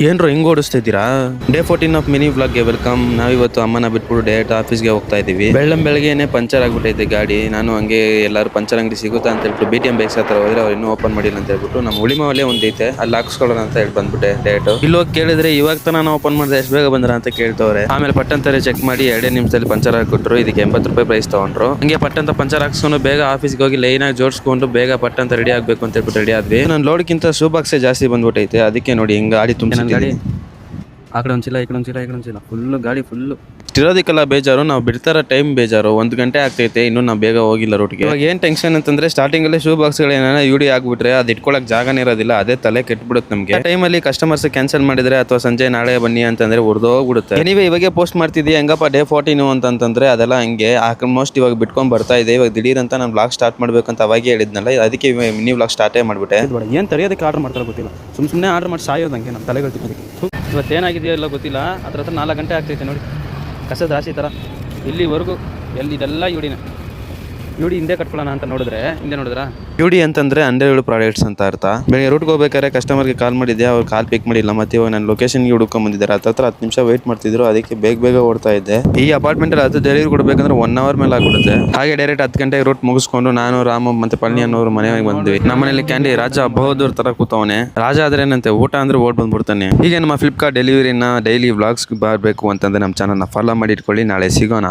ಏನ್ರೋ ಹಿಂಗ್ ಓಡಿಸ್ತಿದ್ದೀರಾ? Day 14 of mini ವ್ಲಾಗ್ಗೆ ವೆಲ್ಕಮ್. ನಾವಿವತ್ತು ಅಮ್ಮನ ಬಿಟ್ಬಿಟ್ಟು ಡೈರೆಕ್ಟ್ ಆಫೀಸ್ಗೆ ಹೋಗ್ತಾ ಇದೀವಿ. ಬೆಳಗ್ಗೆನೆ ಪಂಚರ್ ಆಗ್ಬಿಟ್ಟೈತೆ ಗಾಡಿ. ನಾನು ಹಂಗೆ ಎಲ್ಲರೂ ಪಂಚರ್ ಅಂಗಡಿ ಸಿಗುತ್ತಾ ಅಂತ ಹೇಳ್ಬಿಟ್ಟು BTM ಬೈಕ್ಸ್ ಹತ್ರ ಹೋದ್ರೆ ಅವ್ರು ಇನ್ನೂ ಓಪನ್ ಮಾಡಿಲ್ಲ ಅಂತ ಹೇಳ್ಬಿಟ್ಟು ನಮ್ಮ ಉಳಿಮವಲ್ಲೇ ಒಂದೈತೆ ಅಲ್ಲಿ ಹಾಕ್ಸ್ಕೊಳ್ಳೋಣ ಅಂತ ಹೇಳಿ ಬಂದ್ಬಿಟ್ಟೆ ಡೈರೆಕ್ಟ್. ಇಲ್ಲಿ ಹೋಗಿ ಕೇಳಿದ್ರೆ ಇವಾಗ ತಾನ ಓಪನ್ ಮಾಡಿದ್ರೆ ಎಷ್ಟು ಬೇಗ ಬಂದ್ರ ಅಂತ ಕೇಳ್ತವ್ರೆ. ಆಮೇಲೆ ಪಟ್ಟಂತಾರೆ ಚೆಕ್ ಮಾಡಿ 2 ನಿಮಿಷದಲ್ಲಿ ಪಂಚರ್ ಹಾಕಿಕೊಟ್ರು. ಇದಕ್ಕೆ 80 ರೂಪಾಯಿ ಪ್ರೈಸ್ ತಗೊಂಡ್ರು. ಹಂಗೆ ಪಟ್ಟಂತ ಪಂಚರ್ ಹಾಕ್ಸ್ಕೊಂಡು ಬೇಗ ಆಫೀಸ್ಗೆ ಹೋಗಿ ಲೈನ್ ಆಗಿ ಜೋಡಿಸ್ಕೊಂಡು ಬೇಗ ಪಟ್ಟಂತ ರೆಡಿ ಆಗ್ಬೇಕು ಅಂತ ಹೇಳ್ಬಿಟ್ಟು ರೆಡಿ ಆದ್ವಿ. ನಾನು ಲೋಡ್ಗಿಂತ ಶೂ ಬಾಕ್ಸೇ ಜಾಸ್ತಿ ಬಂದ್ಬಿಟ್ಟೈತೆ. ಅದಕ್ಕೆ ನೋಡಿ ಹಿಂಗ ಗಾಡಿ ತುಂಬ ಗಾಡಿ ಆ ಕಡೆ ಒಂದ್ಸಿಲ್ಲ ಈ ಕಡೆ ಒಂದ್ಸಿಲ್ಲ ಫುಲ್ಲು ಗಾಡಿ ಫುಲ್ಲು ಇರೋದಕ್ಕೆಲ್ಲ ಬೇಜಾರು. ನಾವು ಬಿಡ್ತಾರ ಟೈಮ್ ಬೇಜಾರು. 1 ಗಂಟೆ ಆಗ್ತೈತೆ, ಇನ್ನೂ ನಾವು ಬೇಗ ಹೋಗಿಲ್ಲ ರೂಟ್ಗೆ. ಇವಾಗ ಏನು ಟೆನ್ಷನ್ ಅಂತಂದ್ರೆ ಸ್ಟಾರ್ಟಿಂಗಲ್ಲೇ ಶೂ ಬಾಕ್ಸ್ಗಳೇನ ಯೂಡಿ ಆಗ್ಬಿಟ್ರೆ ಅದು ಇಟ್ಕೊಳಕ್ ಜಾಗನೇ ಇರೋದಿಲ್ಲ. ಅದೇ ತಲೆ ಕೆಟ್ಬಿಡುತ್ತೆ ನಮಗೆ. ಟೈಮಲ್ಲಿ ಕಸ್ಟಮರ್ಸ್ ಕ್ಯಾನ್ಸಲ್ ಮಾಡಿದ್ರೆ ಅಥವಾ ಸಂಜೆ ನಾಳೆ ಬನ್ನಿ ಅಂತಂದ್ರೆ ಉರ್ದೋಗ್ಬಿಡುತ್ತೆ. ಎನಿವೆ ಇವಾಗೆ ಪೋಸ್ಟ್ ಮಾಡ್ತಿದ್ದೀವಿ ಹೆಂಗಪ್ಪ ಡೇ 14 ಅಂತಂದ್ರೆ ಅದೆಲ್ಲ ಹಂಗೆ ಆಲ್ಮೋಸ್ಟ್ ಇವಾಗ ಬಿಟ್ಕೊಂಡ್ ಬರ್ತಾ ಇದೆ. ಇವಾಗ ದಿಢೀರ್ ಅಂತ ನಾನು ಬ್ಲಾಗ್ ಸ್ಟಾರ್ಟ್ ಮಾಡ್ಬೇಕಂತ ಅವಾಗೇ ಹೇಳಿದ್ನಲ್ಲ, ಅದಕ್ಕೆ ಮಿನಿ ಬ್ಲಾಗ್ ಸ್ಟಾರ್ಟೇ ಮಾಡ್ಬಿಟ್ಟೆ. ಏನು ತರಿಯೋದಕ್ಕೆ ಆರ್ಡರ್ ಮಾಡ್ತಾರೆ ಗೊತ್ತಿಲ್ಲ. ಸುಮ್ಮನೆ ಆರ್ಡರ್ ಮಾಡಿ ಸಾಯೋದಂಗೆ ನಮ್ಮ ತಲೆಗಳು. ಇವತ್ತೇನಾಗಿದೆಯೋ ಎಲ್ಲ ಗೊತ್ತಿಲ್ಲ. ಹತ್ರ 4 ಗಂಟೆ ಆಗ್ತೈತೆ ನೋಡಿ. ಕಸದ ರಾಶಿ ಥರ ಇಲ್ಲಿವರೆಗೂ ಇದೆಲ್ಲ ಯೂಡಿ ಹಿಂದೆ ಕಟ್ಕೊಳ್ಳೋಣ ಅಂತ ನೋಡಿದ್ರೆ ಯೂಡಿ ಅಂತಂದ್ರೆ ಅಂಡರ್ ಪ್ರಾಡಕ್ಟ್ಸ್ ಅಂತ ಅರ್ಥ. ಬೆಳಿಗ್ಗೆ ರೂಟ್ಗೆ ಹೋಗ್ಬೇಕಾದ್ರೆ ಕಸ್ಟಮರ್ಗೆ ಕಾಲ್ ಮಾಡಿದ್ದೆ, ಅವ್ರು ಕಾಲ್ ಪಿಕ್ ಮಾಡಿಲ್ಲ. ಮತ್ತೆ ಇವಾಗ ನಾನು ಲೊಕೇಶನ್ಗೆ ಹುಡ್ಕೊಂಡ್ ಬಂದಿದ್ದಾರೆ. ಹತ್ರ 10 ನಿಮಿಷ ವೇಟ್ ಮಾಡ್ತಿದ್ರು. ಅದಕ್ಕೆ ಬೇಗ ಓಡ್ತಾ ಇದ್ದೆ. ಈ ಅಪಾರ್ಟ್ಮೆಂಟ್ ಅಲ್ಲಿ 10 ಡೆಲಿವರಿ ಕೊಡ್ಬೇಕಂದ್ರೆ 1 ಅವರ್ ಮೇಲೆ ಆಗ್ಬಿಡುತ್ತೆ. ಹಾಗೆ ಡೈರೆಕ್ಟ್ 10 ಗಂಟೆಗೆ ರೂಟ್ ಮುಗಿಸ್ಕೊಂಡು ನಾನು ರಾಮ ಮತ್ತೆ ಪಳನಿ ಅನ್ನೋರು ಮನೆಗೆ ಬಂದ್ವಿ. ನಮ್ಮನೇಲಿ ಕ್ಯಾಂಡಿ ರಾಜ ಬಹುದೂರ್ ತರ ಕೂತವನೆ. ರಾಜ ಆದ್ರೆ ಏನಂತೆ ಊಟ ಅಂದ್ರೆ ಓಡ್ ಬಂದ್ಬಿಡ್ತಾನೆ. ಹೀಗೆ ನಮ್ಮ ಫ್ಲಿಪ್ಕಾರ್ಟ್ ಡೆಲಿವರಿನ ಡೈಲಿ ವ್ಲಾಗ್ಸ್ ಬರಬೇಕು ಅಂತಂದ್ರೆ ನಮ್ಮ ಚಾನಲ್ನ ಫಾಲೋ ಮಾಡಿ ಇಟ್ಕೊಳ್ಳಿ. ನಾಳೆ ಸಿಗೋಣ.